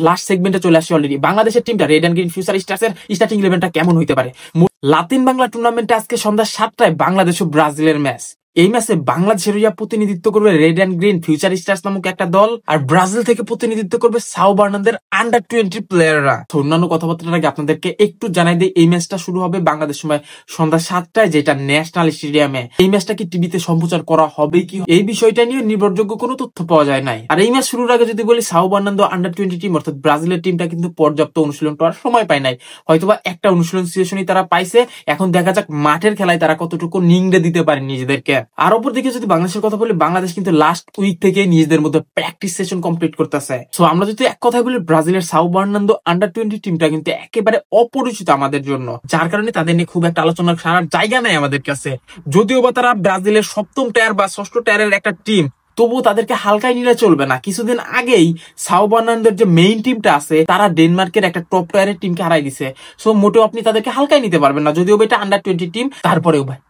Last সেগমেন্টে চলে আসছে অলরেডি। বাংলাদেশের টিমটা রেড অ্যান্ড গ্রিন ফিউচার স্টার্সের স্টার্টিং ইলেভেনটা কেমন হইতে পারে। লাতিন বাংলা টুর্নামেন্টে আজকে সন্ধ্যা 7টায় বাংলাদেশ ও ব্রাজিলের ম্যাচ। এই ম্যাচে বাংলাদেশের প্রতিনিধিত্ব করবে red and green future stars নামক একটা দল, আর ব্রাজিল থেকে প্রতিনিধিত্ব করবে সাও বার্নান্দের আন্ডার-20 প্লেয়াররা। অন্যান্য কথাবার্তার আগে আপনাদেরকে একটু জানাই দিই, এই ম্যাচটা শুরু হবে বাংলাদেশ সময় সন্ধ্যা 7টায়, যেটা ন্যাশনাল স্টেডিয়ামে। এই ম্যাচটা কি টিভিতে সম্প্রচার করা হবে কি, এই বিষয়টা নিয়ে নির্ভরযোগ্য কোনো তথ্য পাওয়া যায় নাই। আর এই ম্যাচ শুরুর আগে যদি বলি, সাও বার্নান্দো আন্ডার-20 টিম অর্থাৎ ব্রাজিলের টিমটা কিন্তু পর্যাপ্ত অনুশীলন করার সময় পায় নাই। হয়তোবা একটা অনুশীলন সিচুয়েশনই তারা পাইছে। এখন দেখা যাক মাঠের খেলায় তারা কতটুকু নিংড়ে দিতে পারে নিজেদেরকে। আর অপরদিকে যদি বাংলাদেশের কথা বলি, বাংলাদেশ কিন্তু লাস্ট উইক থেকে নিজেদের মধ্যে প্র্যাকটিস সেশন কমপ্লিট করতেছে। সো আমরা যদি এক কথায় বলি, ব্রাজিলের সাও বার্নান্দো আন্ডার-20 টিমটা কিন্তু একেবারে অপরিচিত আমাদের জন্য, যার কারণে তাদের নিয়ে খুব একটা আলোচনা করার জায়গা নাই আমাদের কাছে। যদিও বা তারা ব্রাজিলের 7ম টায়ার বা 6ষ্ঠ টায়ারের একটা টিম, তবুও তাদেরকে হালকায় নিলে চলবে না। কিছুদিন আগেই সাও বার্নান্দোর যে মেইন টিমটা আছে, তারা ডেনমার্কের একটা টপ টায়ারের টিমকে হারাই দিছে। সো মোটেও আপনি তাদেরকে হালকায় নিতে পারবেন না, যদিও এটা আন্ডার-20 টিম। তারপরেও ভাই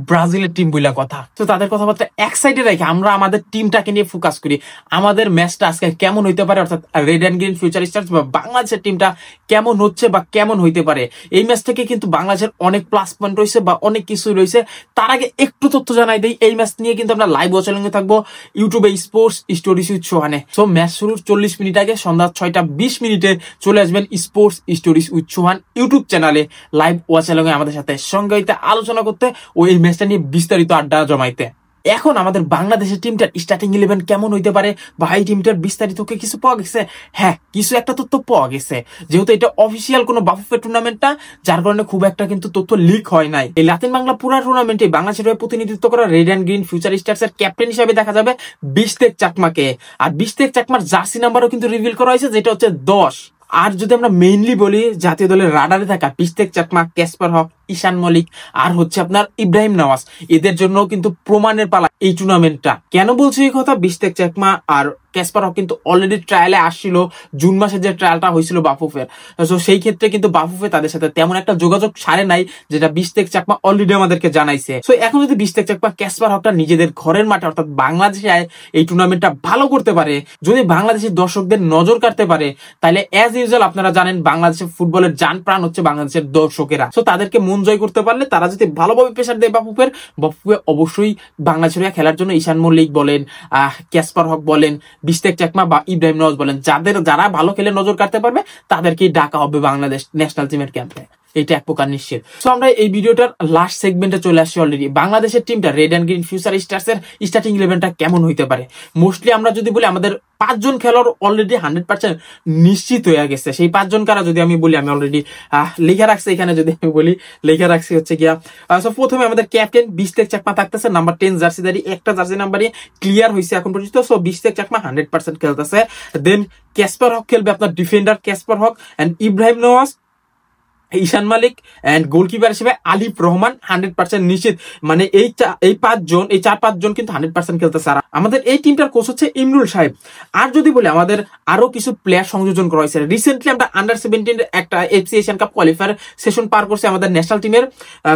ব্রাজিলের টিম বইলা কথা, তো তাদের কথাবার্তা এক সাইডে রেখে আমরা আমাদের টিমটাকে নিয়ে ফোকাস করি। আমাদের ম্যাচটা আজকে কেমন হইতে পারে, অর্থাৎ red and green future stars বা বাংলাদেশের টিমটা কেমন হচ্ছে বা কেমন হইতে পারে। এই ম্যাচ থেকে কিন্তু বাংলাদেশের অনেক প্লাস পয়েন্ট রয়েছে বা অনেক কিছুই রয়েছে। তার আগে একটু তথ্য জানাই দিই, এই ম্যাচ নিয়ে কিন্তু আমরা লাইভ ওয়াচিংয়ে থাকবো ইউটিউবে স্পোর্টস স্টোরিজ উইথ সোহানে। সো ম্যাচ শুরুর 40 মিনিট আগে সন্ধ্যা 6টা 20 মিনিটে চলে আসবেন sports stories with Sohan YouTube চ্যানেলে লাইভ ওয়াচিংয়ে আমাদের সাথে সঙ্গে আলোচনা করতে ও এই ম্যাচটা নিয়ে বিস্তারিত আড্ডা জমাইতে। এখন আমাদের বাংলাদেশের টিমটার স্টার্টিং ইলেভেন কেমন হইতে পারে বা এই টিমটার বিস্তারিত কিছু পাওয়া গেছে। হ্যাঁ, কিছু একটা তথ্য পাওয়া গেছে, যেহেতু এটা অফিসিয়াল কোনো বাফুফে টুর্নামেন্ট না, যার কারণে খুব একটা কিন্তু তথ্য লিক হয় নাই। এই লাতিন বাংলা পুরা টুর্নামেন্টে বাংলাদেশের হয়ে প্রতিনিধিত্ব করা রেড অ্যান্ড গ্রিন ফিউচার স্টার্সের ক্যাপ্টেন হিসেবে দেখা যাবে বিশতেক চাকমাকে। আর বিশতেক চাকমার জার্সি নাম্বারও কিন্তু রিভিল করা হয়েছে, যেটা হচ্ছে 10। আর যদি আমরা মেইনলি বলি, জাতীয় দলের রাডারে থাকা বিশতেক চাকমা, ক্যাসপার হক, ঈশান মলিক আর হচ্ছে আপনার ইব্রাহিম নওয়াজ, এদের জন্য কিন্তু প্রমাণের পালা এই টুর্নামেন্টটা। কেন বলছি এই কথা, বিশতেক চাকমা আর ক্যাসপার হক কিন্তু অলরেডি ট্রায়ালে আসছিল, জুন মাসে যে ট্রায়ালটা হয়েছিল বাফুফের। তো সেই ক্ষেত্রে কিন্তু বাফুফে তাদের সাথে তেমন একটা যোগাযোগ সারে নাই, যেটা বিশতেক চাকমা অলরেডি আমাদেরকে জানাইছে। সো এখন যদি বিশতেক চাকমা, ক্যাসপার হকটা নিজেদের ঘরের মাঠে অর্থাৎ বাংলাদেশে এই টুর্নামেন্টটা ভালো করতে পারে, যদি বাংলাদেশের দর্শকদের নজর কাটতে পারে, তাহলে অ্যাজ ইউজুয়াল আপনারা জানেন বাংলাদেশের ফুটবলের জান প্রাণ হচ্ছে বাংলাদেশের দর্শকেরা। সো তাদেরকে মন জয় করতে পারলে, তারা যদি ভালোভাবে প্রেসার দেয় বাফুফে অবশ্যই বাংলাদেশের খেলার জন্য ঈশান মল্লিক বলেন, ক্যাসপার হক বলেন, বিশতেক চাকমা বা ইব্রাহিম নওয়াজ বলেন, যারা ভালো খেলে নজর কাটতে পারবে তাদেরকেই ডাকা হবে বাংলাদেশ ন্যাশনাল টিমের ক্যাম্পে। এটা এক প্রকার নিশ্চিত। সো আমরা এই ভিডিওটার লাস্ট সেগমেন্টে চলে আসছি অলরেডি। বাংলাদেশের টিমটা রেড অ্যান্ড গ্রিন ফিউচার স্টার্সের স্টার্টিং ইলেভেনটা কেমন হইতে পারে। মোস্টলি আমরা যদি বলি, আমাদের 5 জন খেলোয়াড় অলরেডি 100% নিশ্চিত হয়ে গেছে। সেই 5 জন কারা যদি আমি বলি, আমি অলরেডি লেখা রাখছি এখানে, যদি আমি বলি লেখা রাখছি হচ্ছে গিয়া। সো প্রথমে আমাদের ক্যাপ্টেন বিশতেক চাকমা থাকতেছে, নাম্বার 10 জার্সিদারি, একটা জার্সি নাম্বারই ক্লিয়ার হয়েছে এখন পর্যন্ত। সো বিশতেক চাকমা 100% খেলতেছে। দেন ক্যাসপার হক খেলবে আপনার defender Casper Haque and Ibrahim Nawaz, Ishan Malik and goalkeeper হিসেবে আলিফ রহমান 100% নিশ্চিত। মানে এই 4-5 জন কিন্তু 100% খেলতেছে। আর আমাদের এই টিমটার কোচ হচ্ছে ইমরুল সাহেব। আর যদি বলি, আমাদের আরো কিছু প্লেয়ার সংযোজন করা হয়েছে। রিসেন্টলি আমরা আন্ডার-17 একটা AFC Asian cup qualifier session পার করছে আমাদের ন্যাশনাল টিমের।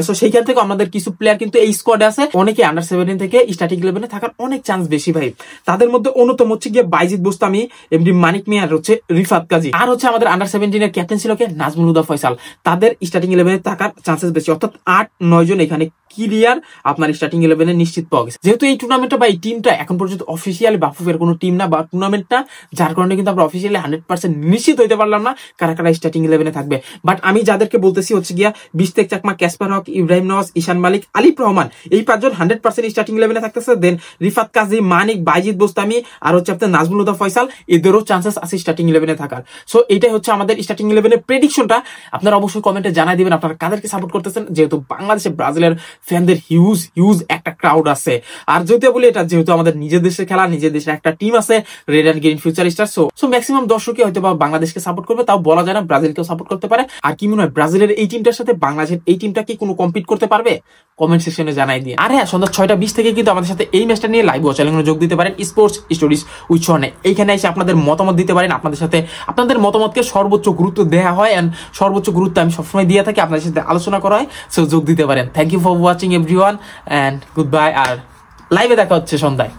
সো সেইখান থেকে আমাদের কিছু প্লেয়ার কিন্তু এই স্কোয়াডে আছে। অনেকে আন্ডার-17 থেকে স্টার্টিং ইলেভেনে থাকার অনেক চান্স বেশি ভাই। তাদের মধ্যে অন্যতম হচ্ছে গিয়ে বাইজিদ বোস্তামি, এমডি মানিক মিয়া, আর হচ্ছে রিফাত কাজী। আর হচ্ছে আমাদের আন্ডার-17 এর ক্যাপ্টেন ছিল কে, নাজমুল হুদা ফয়সাল। তাদের স্টার্টিং ইলেভেনে থাকার চান্সেস বেশি, অর্থাৎ 8-9 জন এখানে ক্লিয়ার আপনার স্টার্টিং ইলেভেনে নিশ্চিত পাওয়া গেছে। যেহেতু এই টুর্নামেন্টটা বা এই টিমটা এখন পর্যন্ত অফিসিয়ালি বাফুফের কোনো টিম না বা টুর্নামেন্ট না, যার কারণে কিন্তু আমরা অফিসিয়ালি 100% নিশ্চিত হইতে পারলাম না কারা কারা স্টার্টিং ইলেভেনে থাকবে। বাট আমি যাদেরকে বলতেছি হচ্ছে গিয়া বিশতেক চাকমা, ক্যাসপার হক, ইব্রাহিম নওয়াজ, ঈশান মালিক, আলিফ রহমান, এই 5 জন 100% স্টার্টিং ইলেভেনে থাকতেছে। দেন রিফাত কাজী, মানিক, বাইজিদ বোস্তামি আর হচ্ছে আপনার নাজমুল হুদা ফয়সাল, এদেরও চান্সেস আছে স্টার্টিং ইলেভেনে থাকার। সো এটাই হচ্ছে আমাদের স্টার্টিং ইলেভেনের প্রেডিকশনটা। আপনারা অবশ্যই কমেন্টে জানাই দিবেন আপনারা কাদেরকে সাপোর্ট করতেছেন, যেহেতু বাংলাদেশে ব্রাজিলের ফ্যানদের হিউজ একটা ক্রাউড আছে। আর যদি বলি, এটা যেহেতু আমাদের নিজের দেশের খেলা, নিজের দেশের একটা টিম আছে red and green future stars. So maximum দর্শকই হয়তো বা বাংলাদেশকে সাপোর্ট করবে, তাও বলা যায় না ব্রাজিলকেও সাপোর্ট করতে পারে। আর কি মনে হয়, ব্রাজিলের এই টিমটার সাথে বাংলাদেশের এই টিমটা কি কোনো কম্পিট করতে পারবে? কমেন্ট সেকশনে জানাই দিয়ে। আর হ্যাঁ, সন্ধ্যা 6টা 20 থেকে কিন্তু আমাদের সাথে এই ম্যাচটা নিয়ে লাইভ চ্যানেলে যোগ দিতে পারেন স্পোর্টস স্টোরিজ উইথ সোহানে। এইখানে এসে আপনাদের মতামত দিতে পারেন। আপনাদের সাথে আপনাদের মতামতকে সর্বোচ্চ গুরুত্ব দেওয়া হয় এন্ড সর্বোচ্চ গুরুত্ব আমি সবসময় দিয়ে থাকি, আপনাদের সাথে আলোচনা করা হয়। সো যোগ দিতে পারেন। Thank you for watching everyone and goodbye. আর লাইভে দেখা হচ্ছে সন্ধ্যায়।